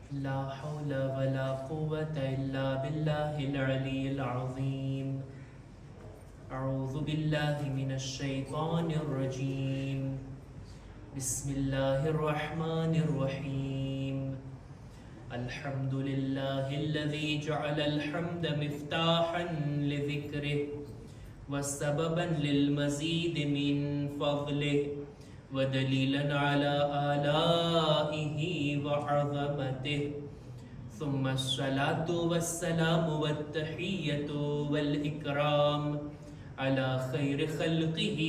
لا حول ولا قوة إلا بالله العلي العظيم. أعوذ بالله من الشيطان الرجيم. بسم الله الرحمن الرحيم. الحمد لله الذي جعل الحمد مفتاحا لذكره وسببا للمزيد من فضله ودليلا على آلائه وعظمته. ثم الصلاة والسلام والتحية والإكرام على خير خلقه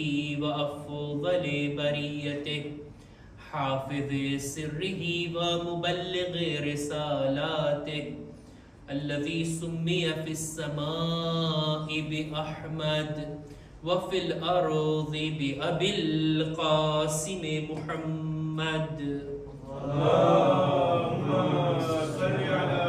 وأفضل بريته حافظ سره ومبلغ رسالاته الذي سمي في السماء بأحمد وفي الأرض بأبي القاسم محمد. اللهم صل على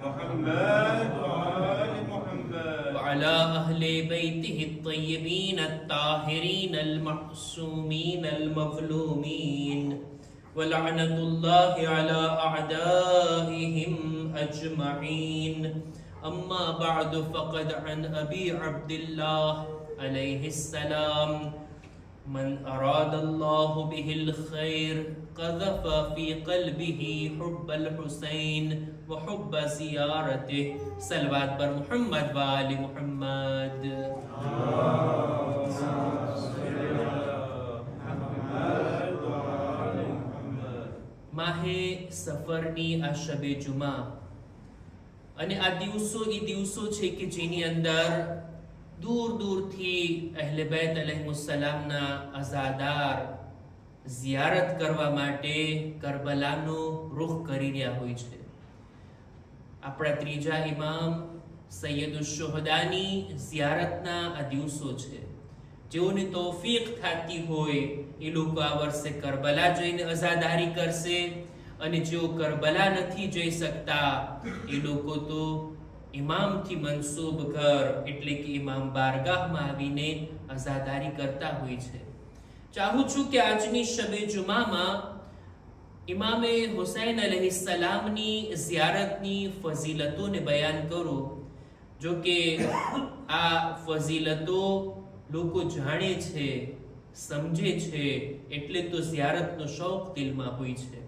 محمد وآل محمد وعلى أهل بيته الطيبين الطاهرين المعصومين المظلومين ولعنة الله على أعدائهم أجمعين. أما بعد فقد عن أبي عبد الله عليه السلام: من أراد الله به الخير قذف في قلبه حب الحسين وحب زيارته. صلوات بر محمد وآل محمد. માહે સફરની આ શબે જુમા અને આ દિવસો એ દિવસો છે કે જેની અંદર દૂર દૂરથી અહેલે બેત અલૈહિસ્સલામના અઝાદાર ઝિયારત કરવા માટે કરબલાનો રૂખ કરી રહ્યા હોય છે. આપણા ત્રીજા ઇમામ સૈયદુશ શુહદાની ઝિયારતના આ દિવસો છે. જેઓની તૌફીક થતી હોય એ લોકો આ વર્ષે કરબલા જઈને અઝાદારી કરશે, અને જેઓ કરબલા નથી જઈ શકતા એ લોકો તો ઇમામથી મનસૂબ ઘર એટલે કે ઇમામ બારગાહમાં આવીને અઝાદારી કરતા હોય છે. ચાહું છું કે આજની શબે જુમામાં ઇમામે હુસૈન અલૈહિસ્સલામની ઝિયારતની ફઝીલતોને બયાન કરું. જો કે આ ફઝીલતો લોકો જાણે છે, સમજે છે, એટલે તો ઝિયારતનો શોખ દિલમાં હોય છે.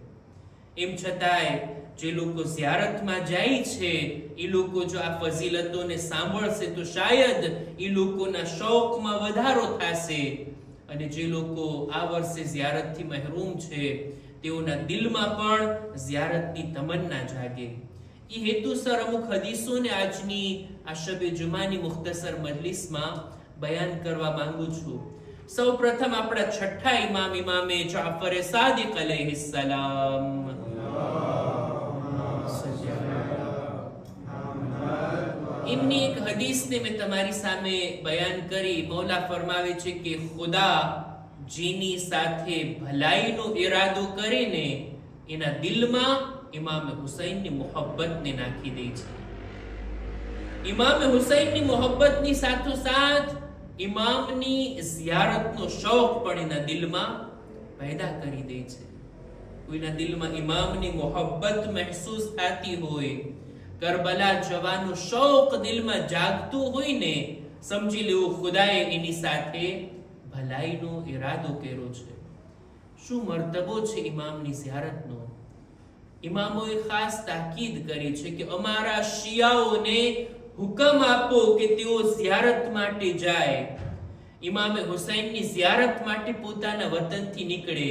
એમ છતાંય જે લોકો ઝિયારતમાં જાય છે એ લોકો જો આ ફઝીલતોને સાંભળશે તો શાયદ એ લોકોના શોખમાં વધારો થશે, અને જે લોકો આ વર્ષે ઝિયારતથી મહેરૂમ છે તેઓના દિલમાં પણ ઝિયારતની તમન્ના જાગે. એ હેતુસર અમુક હદીસોને આજની આ શબે જુમાની મુખ્તસર મજલિસમાં બયાન કરવા માંગુ છું. સૌ પ્રથમ આપણા છઠ્ઠા ઇમામ ઇમામે જાફર સાદિક અલૈહિસ્સલામ. એમની એક હદીસને મેં તમારી સામે બયાન કરી. મૌલા ફરમાવે છે કે ખુદા જેની સાથે ભલાઈનો ઈરાદો કરે ને એના દિલમાં ઇમામ હુસૈનની મોહબ્બતને નાખી દે છે. ઇમામ હુસૈનની મોહબ્બતની સાથોસાથ ઇમામની ઝિયારતનો શોખ પણ એના દિલમાં પેદા કરી દે છે. કોઈના દિલમાં ઇમામની મોહબ્બત મહેસૂસ થતી હોય, કરબલા જવાનો શોખ દિલમાં જાગતો હોય ને, સમજી લેવું ખુદાએ એની સાથે ભલાઈનો ઈરાદો કર્યો છે. શું મર્તબો છે ઇમામની ઝિયારતનો! ઇમામોએ ખાસ તાકીદ કરી છે કે અમારા શિયાઓને હુકમ આપો કે તેઓ ઝિયારત માટે જાય. ઇમામે હુસૈનની ઝિયારત માટે પોતાના વતનથી નીકળે.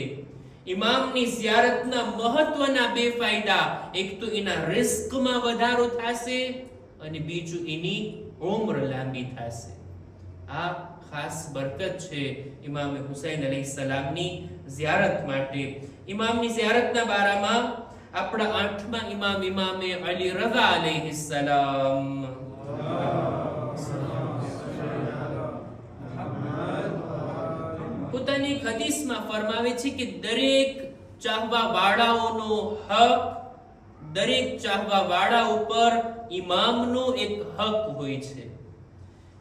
ઇમામની ઝિયારતના મહત્વના બે ફાયદા: એક તો એના રિસ્કમાં વધારો થશે, અને બીજું એની ઉંમર લાંબી થશે. આ ખાસ બરકત છે ઇમામે હુસૈન અલૈહિસ્સલામની ઝિયારત માટે. ઇમામની ઝિયારતના બારામાં આપણા આઠમા ઇમામ ઇમામે અલી રઝા અલૈહિસ્સલામ પોતાની એક હદીસમાં ફરમાવે છે કે દરેક ચાહવા વાળાઓનો હક, દરેક ચાહવા વાળા ઉપર ઇમામનો એક હક હોય છે.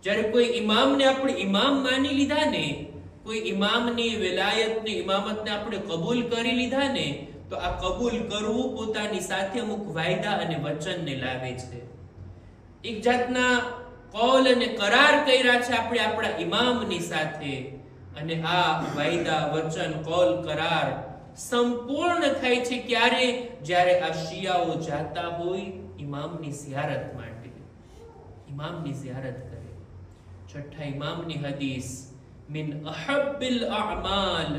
જ્યારે કોઈ ઇમામને આપણે ઇમામ માની લીધા ને, કોઈ ઇમામની વિલાયતને, ઇમામતને આપણે કબૂલ કરી લીધા ને, તો આ કબૂલ કરવું પોતાની સાથે અમુક વાયદા અને વચનને લાવે છે. એક જાતના કૌલ અને કરાર કર્યા છે આપણે આપણા ઇમામની સાથે, અને આ વાયદા વચન કૌલ કરાર સંપૂર્ણ થાય છે ક્યારે? જ્યારે આ શિયાઓ જાતા હોય ઇમામની ઝિયારત માટે, ઇમામની ઝિયારત કરે. છઠ્ઠા ઇમામની હદીસ, મિન અહબ્બિલ અઅમાલ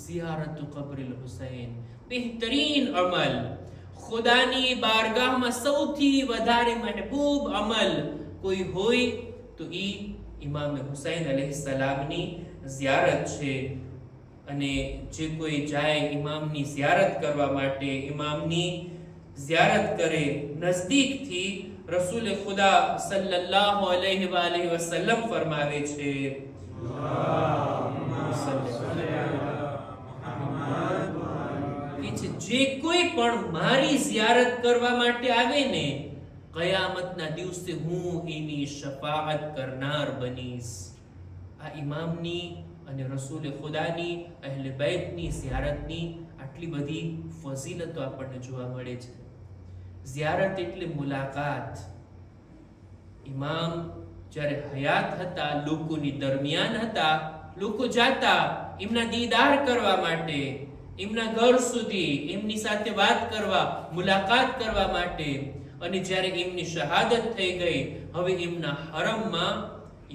ઝિયારતુ કબ્રિલ હુસૈન. બહેતરીન અમલ, ખુદાની બારગાહમાં સૌથી વધારે મહેબૂબ અમલ કોઈ હોય તો ઈ ઇમામ હુસૈન અલૈહિસ્સલામની ઝિયારત છે. અને જે કોઈ જાય ઇમામની ઝિયારત કરવા માટે, ઇમામની ઝિયારત કરે નજદીકથી, રસૂલ ખુદા સલ્લલ્લાહુ અલૈહિ વસલ્લમ ફરમાવે છે, જે કોઈ પણ મારી ઝિયારત કરવા માટે આવે ને, કયામતના દિવસે હું એની શફાઅત કરનાર બનીશ. આ ઇમામની અને રસૂલ ખુદાની, અહેલે બેતની ઝિયારતની આટલી બધી ફઝીલતો આપણને જોવા મળે છે. ઝિયારત એટલે મુલાકાત. ઇમામ જ્યારે હયાત હતા, લોકોની દરમિયાન હતા, લોકો જાતા એમના દીદાર કરવા માટે, એમના ઘર સુધી એમની સાથે વાત કરવા, મુલાકાત કરવા માટે. અને જ્યારે એમની શહાદત થઈ ગઈ, હવે એમના હરમમાં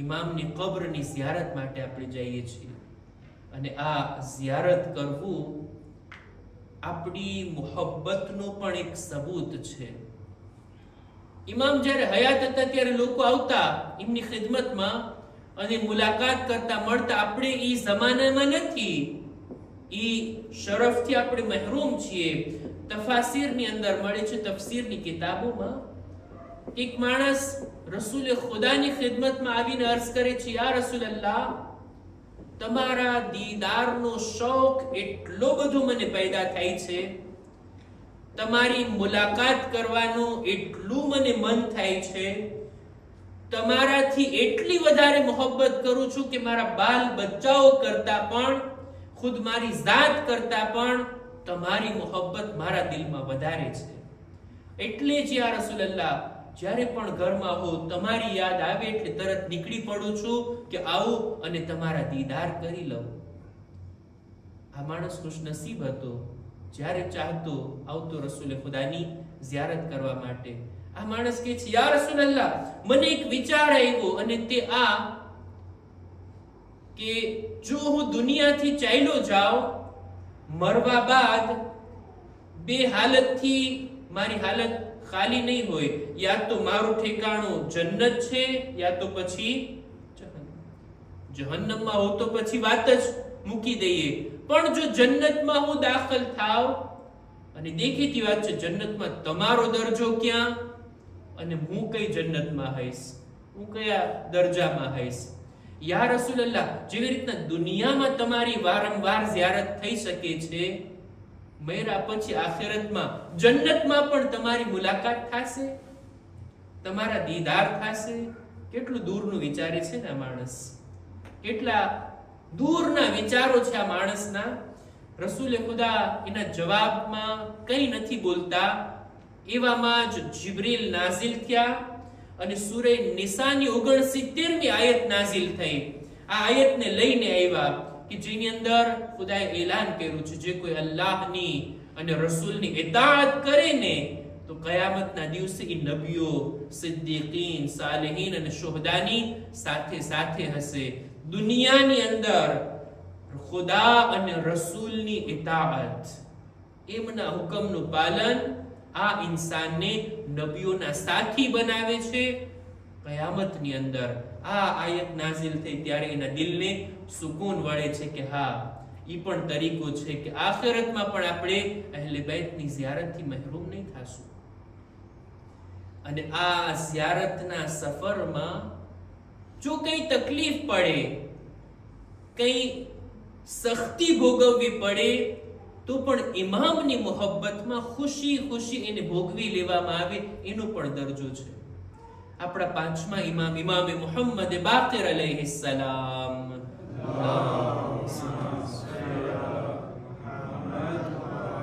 ઇમામની કબ્રની ઝિયારત માટે આપણે જઈએ છીએ. અને આ ઝિયારત કરવું આપણી મુહબ્બતનું પણ એક સબૂત છે. ઇમામ જ્યારે હયાત હતા ત્યારે લોકો આવતા એમની ખિદમતમાં અને મુલાકાત કરતા, મળતા. આપણે ઈ જમાનામાં નથી, ઈ શરફથી આપણે મહેરૂમ છીએ. તફાસીરની અંદર મળે છે, તફસીરની કિતાબોમાં એક માણસ રસૂલ ખુદાની ખિદમતમાં આવીને અર્ઝ કરે છે, યા રસૂલલ્લાહ, તમારા દીદારનો શોખ એટલો બધો મને પેદા થાય છે, તમારી મુલાકાત કરવાનું એટલું મને મન થાય છે, તમારાથી એટલી વધારે મોહબ્બત કરું છું કે મારા બાલ બચ્ચાઓ કરતા પણ, ખુદ મારી જાત કરતા પણ તમારી મોહબ્બત મારા દિલમાં વધારે છે. એટલે જ યા રસૂલલ્લાહ, જ્યારે પણ ઘરમાં હો, તમારી યાદ આવે એટલે તરત નીકળી પડું છું કે આવું અને તમારા દીદાર કરી લઉં. આ માણસ ખુશનસીબ હતો, જ્યારે ચાહતો આવતો રસૂલ ખુદાની ઝિયારત કરવા માટે. આ માણસ કહે છે, યા રસૂલલ્લાહ, મને એક વિચાર આવ્યો, અને તે આ કે જો હું દુનિયાથી ચાલ્યો જાઉં, મરવા બાદ બે હાલતથી મારી હાલત ખાલી નહીં હોય. યા તો મારું ઠેકાણું જન્નત છે, યા તો પછી જહન્નમમાં હો તો પછી વાત જ મૂકી દઈએ. પણ જો જન્નતમાં હું દાખલ થાવ, અને દેખીતી વાત છે જન્નતમાં તમારો દરજ્જો ક્યાં, અને હું કઈ જન્નતમાં હઈશ, હું કયા દરજામાં હઈશ. યા રસૂલલ્લાહ, જેવી રીતના દુનિયામાં તમારી વારંવાર ઝિયારત થઈ શકે છે, મર્યા પછી આખિરતમાં જન્નતમાં પણ તમારી મુલાકાત થશે, તમારા દીદાર થશે. કેટલું દૂરનું વિચારે છે ને આ માણસ, કેટલા દૂરના વિચારો છે આ માણસના. રસૂલ ખુદા એના જવાબમાં કંઈ નથી બોલતા. એવામાં જ જિબ્રીલ નાઝિલ થયા અને સૂરે નિસાની 69મી આયત નાઝિલ થઈ. આ આયતને લઈને આવ્યા કે જેની અંદર ખુદાએ એલાન કર્યું છે, જે કોઈ અલ્લાહની અને રસૂલની ઇતાઅત કરે ને, તો કયામતના દિવસે એ નબીઓ, સિદ્દીકીન, સાલિહીન અને શુહદાની સાથે સાથે હશે. દુનિયાની અંદર ખુદા અને રસૂલની ઇતાઅત, એમના હુકમનું પાલન, આ ઇન્સાનને નબીઓના સાથી બનાવે છે. કયામતની અંદર આ આયત નાઝિલ થઈ ત્યારે એના દિલને સુકૂન વળે છે કે હા, ઈ પણ તરીકો છે કે આખિરતમાં પણ આપણે અહેલે બેતની ઝિયારતથી મહેરૂમ નહીં થાશું. અને આ ઝિયારતના સફરમાં જો કઈ તકલીફ પડે, કઈ સખ્તી ભોગવવી પડે, તો પણ ઇમામની મોહબ્બતમાં ખુશી ખુશી એને ભોગવી લેવામાં આવે, એનો પણ દરજ્જો છે. આપણા પાંચમા ઇમામ, ઇમામે મુહમ્મદ બાકિર અલૈહિસ્સલામ,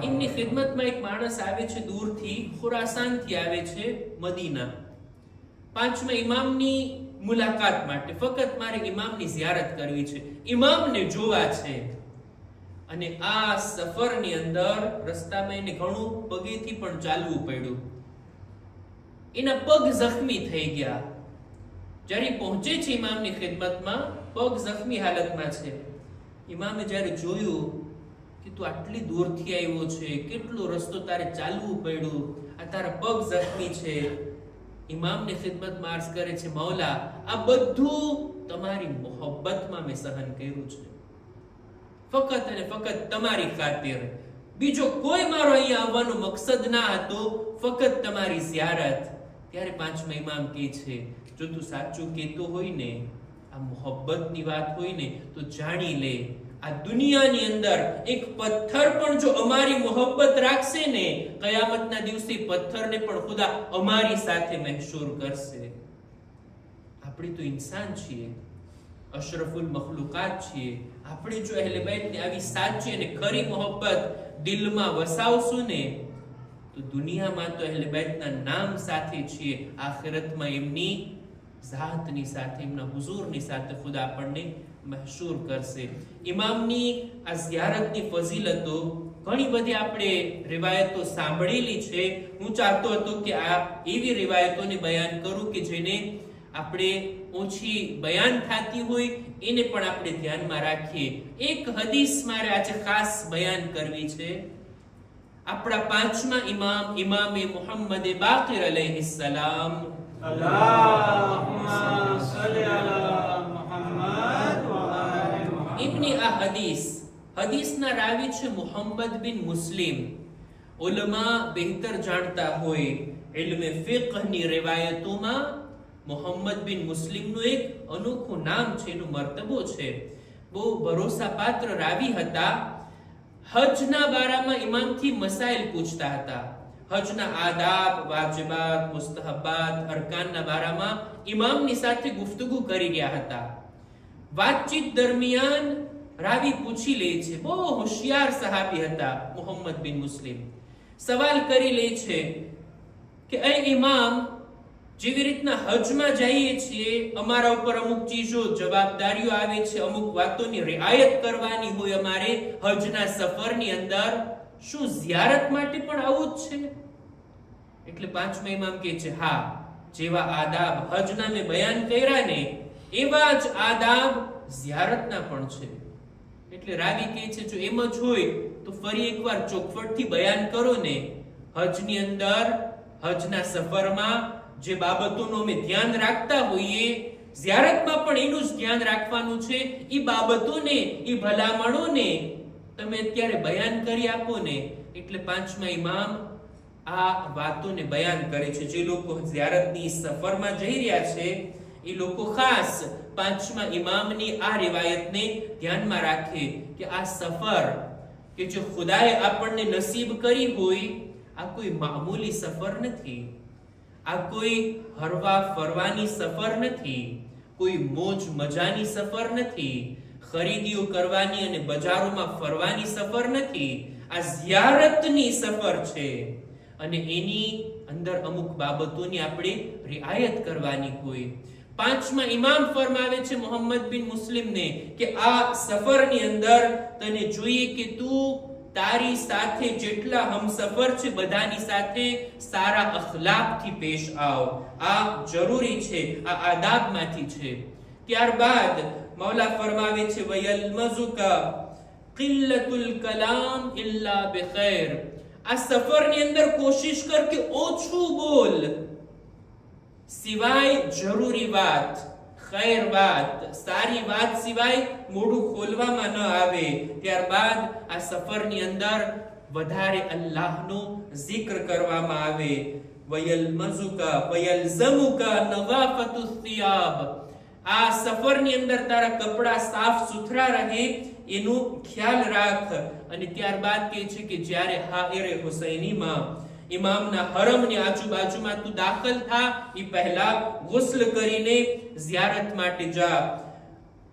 એમની ઇમામની ખિદમતમાં એક માણસ આવે છે દૂરથી, ખુરાસાનથી આવે છે મદીના, 5મા ઇમામની મુલાકાત માટે. ફક્ત મારે ઇમામની ઝિયારત કરવી છે, ઇમામને જોવા છે. અને આ સફરની અંદર રસ્તામાં એને ઘણું પગેથી પણ ચાલવું પડ્યું. એના પગ જખમી થઈ ગયા. જ્યારે પહોંચે છે ઇમામની ખિદમતમાં, પગ જખમી હાલતમાં છે. ઇમામે જ્યારે જોયું કે તું આટલી દૂરથી આવ્યો છે, કેટલો રસ્તો તારે ચાલવું પડ્યું, આ તારા પગ જખમી છે. ઇમામની ખિદમતમાં અર્જ કરે છે, મૌલા, આ બધું તમારી મોહબ્બતમાં મેં સહન કર્યું છે, ફક્ત અને ફક્ત તમારી ખાतिर. બીજો કોઈ મારો અહીંયા આવવાનો મકસદ ના હતો, ફક્ત તમારી ઝિયારત. ત્યારે 5મા ઇમામ કહે છે, જો તું સાચું કહેતો હોય ને, આ મોહબ્બતની વાત હોય ને, તો જાણી લે, આ દુનિયાની અંદર એક પથ્થર પણ જો અમારી મોહબ્બત રાખશે ને, કયામતના દિવસે પથ્થરને પણ ખુદા અમારી સાથે મહેશૂર કરશે. આપણે તો ઇન્સાન છીએ, અશરફુલ મખલુકાત છીએ. આપણે જો અહેલે બેતની આવી સાચી અને ખરી મોહબ્બત દિલમાં વસાવશું ને, તો દુનિયામાં તો અહેલે બેતના નામ સાથે છીએ, આખિરતમાં એમની ઝાતની સાથે, એમના હુઝુરની સાથે ખુદા આપણને મહેશૂર કરશે. ઇમામની આ ઝિયારતની ફઝીલતો ઘણી બધી આપણે રિવાયતો સાંભળેલી છે. હું ચાહતો હતો કે આ એવી રિવાયતોને બયાન કરું કે જેને આપણે ઓછી બયાન થતી હોય, એને પણ આપણે ધ્યાનમાં રાખીએ. એક હદીસ મારે આજે ખાસ બયાન કરવી છે. આપણા 5મા ઇમામ, ઇમામે મુહમ્મદ બાકિર અલૈહિસ્સલામ, અલ્લાહુમ્મા સલ્લી અલા મુહમ્મદ વ આલિ મુહમ્મદ. એમની આ હદીસના રાવી છે મુહમ્મદ બિન મુસ્લિમ. ઉલમા બહેતર જાણતા હોય, ઇલ્મે ફિqહની રિવાયતોમાં મુહમ્મદ બિન મુસ્લિમનું એક અનોખું નામ છે, એનો મર્તબો છે. બહુ ભરોસાપાત્ર રાવી હતા. હજના બારામાં ઇમામથી મસાઇલ પૂછતા હતા. હજના આદાબ, વાજિબાત, મુસ્તહબાત, અરકાનના બારામાં ઇમામની સાથે ગુફ્તગુ કરી રહ્યા હતા. વાતચીત દરમિયાન રાવી પૂછી લે છે, બહુ હોશિયાર સહાબી હતા મુહમ્મદ બિન મુસ્લિમ. સવાલ કરી લે છે કે એ ઇમામ, જેવી રીતના હજમાં જઈએ છીએ, અમારા ઉપર અમુક ચીજો, જવાબદારીઓ આવે છે, અમુક વાતોની રિઆયત કરવાની હોય અમારે હજના સફરની અંદર, શું ઝિયારત માટે પણ આવું જ છે? એટલે 5મા ઇમામ કહે છે, હા, જેવા આદાબ હજના મેં બયાન કર્યા ને, એવા જ આદાબ ઝિયારતના પણ છે. એટલે રાવી કહે છે, જો એમ જ હોય તો ફરી એકવાર ચોખવટથી બયાન કરો ને. હજની અંદર, હજના સફરમાં જે બાબતોનું અમે ધ્યાન રાખતા હોઈએ, ઝિયારતમાં પણ એનું જ ધ્યાન રાખવાનું છે. એ બાબતોને, એ ભલામણોને તમે અત્યારે બયાન કરી આપો ને. એટલે 5મા ઇમામ આ વાતોને બયાન કરે છે. જે લોકો ઝિયારતની સફરમાં જઈ રહ્યા છે, એ લોકો ખાસ 5મા ઇમામની આ રિવાયતને ધ્યાનમાં રાખે કે આ સફર કે જે ખુદાએ આપણને નસીબ કરી હોય, આ કોઈ મામૂલી સફર નથી. આ કોઈ હરવા ફરવાની સફર નથી, કોઈ મોજ મજાની સફર નથી, ખરીદીઓ કરવાની અને બજારોમાં ફરવાની સફર નથી. આ ઝિયારતની સફર છે અને એની અંદર અમુક બાબતોની આપણે રિઆયત કરવાની હોય. 5મા ઇમામ ફરમાવે છે મુહમ્મદ બિન મુસ્લિમને કે આ સફરની અંદર તને જોઈએ કે તું તારી સાથે જેટલા હમસફર છે બધાની સાથે સારા અખલાકથી પેશ આવ. આ જરૂરી છે, આ આદાબમાંથી છે. ત્યારબાદ મૌલા ફરમાવે છે, વયલમઝુકા કિલ્લતુલ કલામ ઇલ્લા બિખૈર. આ સફરની અંદર કોશિશ કર કે ઓછું બોલ, સિવાય જરૂરી વાત, ખૈર વાત, સારી વાત સિવાય મોઢું ખોલવામાં ન આવે. ત્યારબાદ આ સફરની અંદર વધારે અલ્લાહનો zikr કરવામાં આવે. વયલમઝુકા વયલઝમુકા નવાફતુસ થિયાબ. આ સફરની અંદર તારા કપડા સાફ સુથરા રહે એનું ખ્યાલ રાખ. અને ત્યારબાદ કહે છે કે જ્યારે હાઇરે હુસૈનીમાં, ઇમામના હરમની આજુબાજુમાં તું દાખલ થા, એ પહેલા ગુસ્લ કરીને ઝિયારત માટે જા.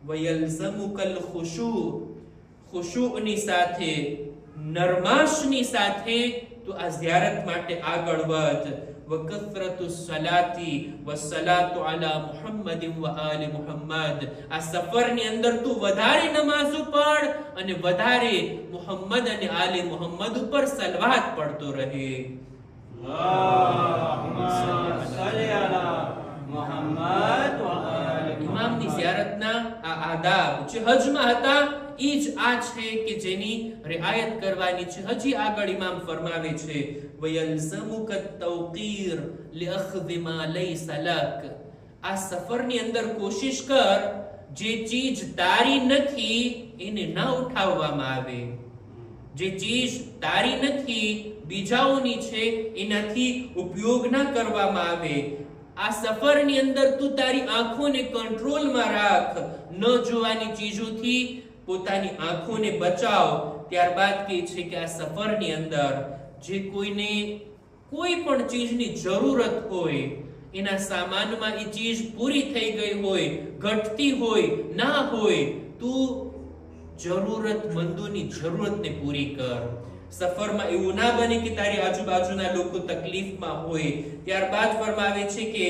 વયલઝમુકલ ખુશુ, ખુશુની સાથે નરમાશની સાથે તું આ ઝિયારત માટે આગળ વધ. વકથરતુ સલાતી વસલાતુ અલા મુહમ્મદ વ આલી મુહમ્મદ. આ સફરની અંદર તું વધારે નમાઝો પઢ અને વધારે મુહમ્મદ અને આલી મુહમ્મદ ઉપર સલવાત પડતો રહે. ઇમામની ઝિયારતના આ આદાબ જે હજમાં હતા ઈ જ આ છે કે જેની રિઆયત કરવાની છે. હજી આગળ ઇમામ ફરમાવે છે વયલઝમુક તવકીર લિઅખઝ મા લૈસા લક. આ સફરની અંદર કોશિશ કર જે ચીજ તારી નથી એને ના ઉઠાવવામાં આવે. જે ચીજ તારી નથી બીજાઓની છે એનાથી ઉપયોગ ના કરવામાં આવે. આ સફરની અંદર તું તારી આંખોને કંટ્રોલમાં રાખ. ન જોવાની ચીજોથી પોતાની આંખોને બચાવ. ત્યારબાદ કહે છે કે આ સફરની અંદર જે કોઈને કોઈ પણ ચીજની જરૂરત હોય, એના સામાનમાં એ ચીજ પૂરી થઈ ગઈ હોય, ઘટતી હોય, ના હોય, તું જરૂરતમંદોની જરૂરતને પૂરી કર. સફરમાં એવું ના બને કે તારી આજુબાજુના લોકો તકલીફમાં હોય. ત્યારબાદ ફરમાવે છે કે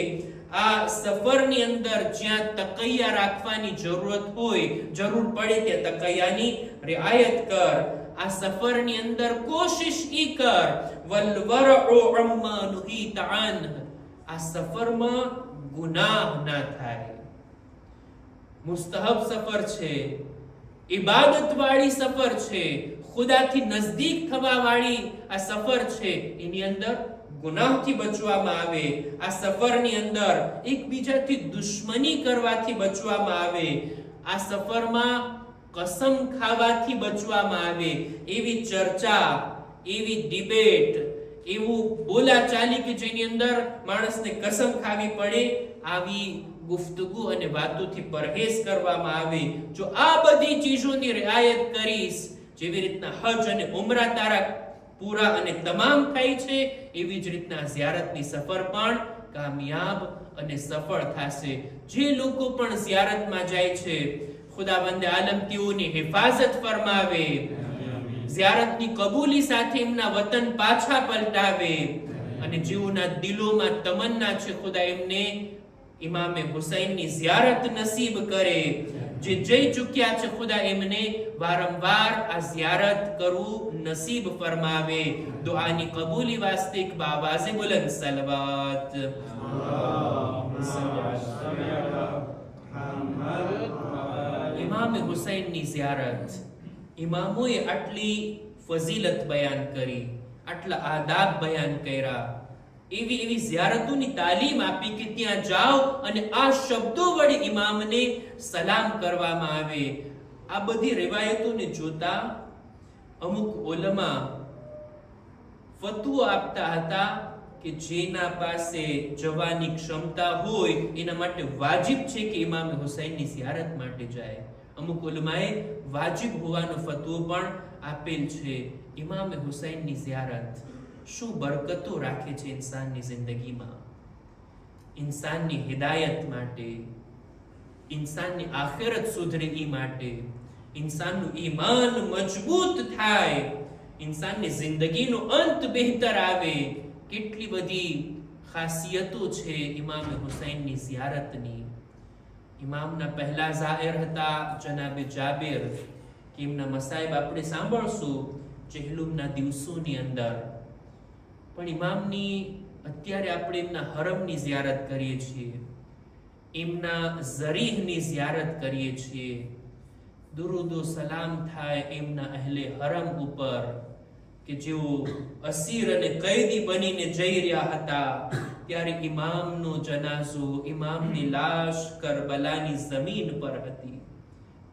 આ સફરની અંદર જ્યાં તકૈયા રાખવાની જરૂરત હોય, જરૂર પડે ત્યાં તકૈયાની રિઆયત કર. આ સફરની અંદર કોશિશ ઈ કર વલ વરઉ અમ્મા નુહીત અન. આ સફરમાં ગુનાહ ના થાય. મુસ્તહબ સફર છે, ઇબાદત વાળી સફર છે, ખુદાથી નજદીક થવા વાળી આ સફર છે. એની અંદર ગુનાહથી બચવામાં આવે. આ સફરની અંદર એકબીજાથી દુશ્મની કરવાથી બચવામાં આવે. આ સફરમાં કસમ ખાવાથી બચવામાં આવે. એવી ચર્ચા, એવી ડિબેટ, એવું બોલાચાલી કે જેની અંદર માણસને કસમ ખાવી પડે, આવી ગુફ્તગુ અને વાતોથી પરહેજ કરવામાં આવે. જો આ બધી ચીજોની રિઆયત કરીશ, જેવી રીતના હજ અને ઉમરા તારા પૂરા અને તમામ થાય છે, એવી જ રીતના ઝિયારતની સફર પણ કામયાબ અને સફળ થશે. જે લોકો પણ ઝિયારતમાં જાય છે, ખુદાવંદ આલમ તેઓની હિફાજત ફરમાવે, ઝિયારતની કબૂલી સાથે એમના વતન પાછા પલટાવે, અને જેઓના દિલોમાં તમન્ના છે ખુદા એમને ઇમામે હુસૈનની ઝિયારત નસીબ કરે. જે જઈ ચૂક્યા છે ખુદા એમને વારંવાર આ ઝિયારત કરવું નસીબ ફરમાવે. દુઆની કબૂલી વાસ્તે એક બાવાઝે બુલંદ સલવાત. ઇમામે હુસૈનની ઝિયારત, ઇમામોએ આટલી ફઝીલત બયાન કરી, આટલા આદાબ બયાન કર્યા, એવી ઝિયારતોની તાલીમ આપી કે ત્યાં જાઓ અને આ શબ્દો વડે ઇમામને સલામ કરવામાં આવે. આ બધી riwayatોને જોતા અમુક ઉલમા ફતવો આપતા હતા કે જેના પાસે જવાની ક્ષમતા હોય એના માટે વાજિબ છે કે ઇમામ હુસૈનની ઝિયારત માટે જાય. અમુક ઉલમાએ વાજિબ હોવાનો ફતવો પણ આપેલ છે. ઇમામ હુસૈનની ઝિયારત શું બરકતો રાખે છે ઇન્સાનની જિંદગીમાં, ઇન્સાનની હિદાયત માટે, ઇન્સાનની આખિરત સુધરે ઈ માટે, ઇન્સાનનું ઈમાન મજબૂત થાય, ઇન્સાનની જિંદગીનો અંત બહેતર આવે. કેટલી બધી ખાસિયતો છે ઇમામ હુસૈનની ઝિયારતની. ઇમામના પહેલા ઝાહિર હતા જનાબે જાબિર, કે એમના મસાઈબ આપણે સાંભળશું ચહેલુમના દિવસોની અંદર. પણ ઇમામની અત્યારે આપણે એમના હરમની ઝિયારત કરીએ છીએ, એમના ઝરીહની ઝિયારત કરીએ છીએ. દુરૂદો સલામ થાય એમના અહેલે હરમ ઉપર કે જેઓ અસીર અને કૈદી બનીને જઈ રહ્યા હતા, ત્યારે ઇમામનો જનાઝો, ઇમામની લાશ કરબલાની જમીન પર હતી,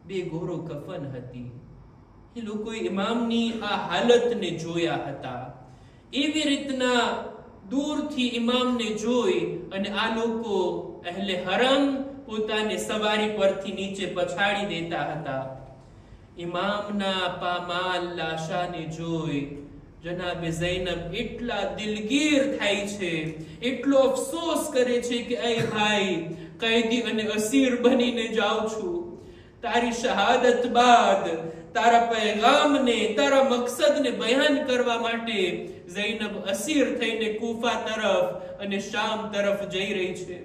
બે ગોરો કફન હતી. એ લોકોએ ઇમામની આ હાલતને જોયા હતા. એવી રીતના દૂરથી ઇમામને જોઈ અને આ લોકો અહેલે હરમ પોતાને સવારી પરથી નીચે પછાડી દેતા હતા. ઇમામના પામાલ લાશાને જોઈ જનાબે ઝૈનબ એટલા દિલગીર થાય છે, એટલો અફસોસ કરે છે કે એ ભાઈ કૈદી અને અસીર બનીને જાઉં છું, તારી શહાદત બાદ તારા પૈગામને, તારા મકસદને બયાન કરવા માટે ઝૈનબ અસીર થઈને કૂફા તરફ અને શામ તરફ જઈ રહી છે.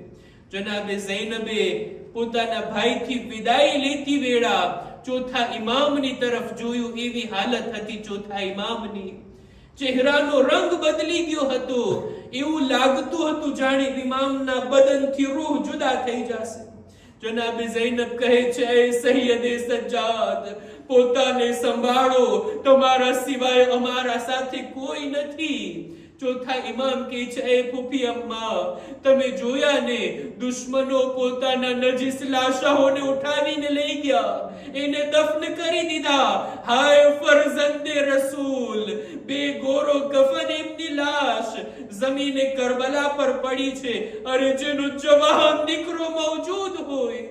જનાબે ઝૈનબે પોતાના ભાઈથી વિદાય લેતી વેળા ચોથા ઇમામની તરફ જોયું. એવી હાલત હતી ચોથા ઇમામની. ચહેરાનો રંગ બદલી ગયો હતો. એવું લાગતું હતું જાણે ઇમામના બદનથી રૂહ જુદા થઈ જશે. જનાબે ઝૈનબ કહે છે, એ સૈયદે સજ્જાદ, પોતાને સંભાળો, તમારા સિવાય અમારા સાથે કોઈ નથી. ચોથા ઇમામ કહે છે, એ ફૂફી અમ્મા, તમે જોયા ને, દુશ્મનો પોતાના નજીસ લાશાઓને ઉઠાવીને લઈ ગયા, એને દફન કરી દીધા. હાય ફરઝંદે રસૂલ, બે ગોરો કફન એમની લાશ જમીને કરબલા પર પડી છે. અરે જેનો જવાન દીકરો મોજૂદ હોય,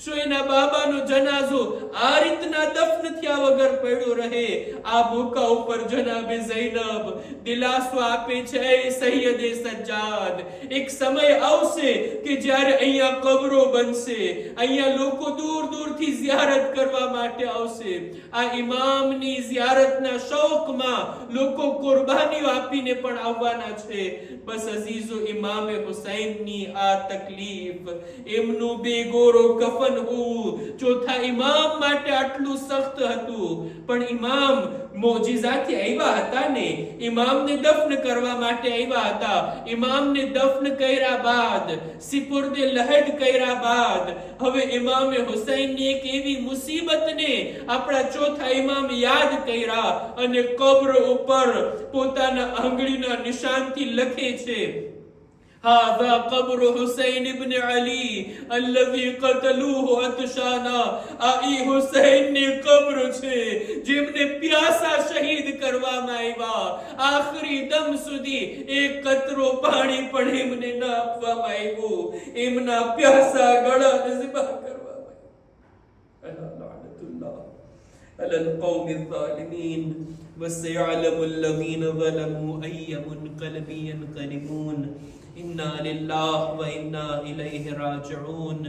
શું એના બાબાનો જનાઝો આ રીતના દફન થયા વગર પડ્યો રહે? આ ભૂકા ઉપર જનાબે ઝૈનબ દિલાસો આપે છે, એ સૈયદે સજ્જાદ, એક સમય આવશે કે જ્યારે અહીંયા કબરો બનશે, અહીંયા લોકો દૂર દૂરથી ઝિયારત કરવા માટે આવશે. આ ઇમામની ઝિયારતના શૌકમાં લોકો કુરબાનીઓ આપીને પણ આવવાના છે. બસ અઝીઝો, ઇમામે હુસૈનની આ તકલીફ, એમનું બેગોરો કફન હોવું ચોથા ઇમામ માટે આટલું સખ્ત હતું. પણ ઇમામ મોજીઝાથી આવ્યા હતા ને, ઇમામને દફન કરવા માટે આવ્યા હતા. ઇમામને દફન કર્યા બાદ, સિપુર્દે લહદ કર્યા બાદ, હવે ઇમામે હુસૈનની એક એવી મુસીબતને આપણા ચોથા ઇમામ યાદ કર્યા અને કબ્ર ઉપર પોતાના આંગળીના નિશાનથી લખે છે, هذا قبر حسين بن علي الذي قتلوه عطشانا. આ હુસૈન ની કબ્ર છે જેમને પ્યાસા શહીદ કરવામાં આવ્યા. આખરી દમ સુધી એક કતરો પાણી પણ એમને ન આપવામાં આવ્યું. એમના પ્યાસા ગળાને ઝિબા કરવામાં આવ્યા. લعنતુલ્લાહ على القوم الظالمين وسيعلم الذين ظلموا أي منقلب ينقلبون. إنا لله وإنا إليه راجعون.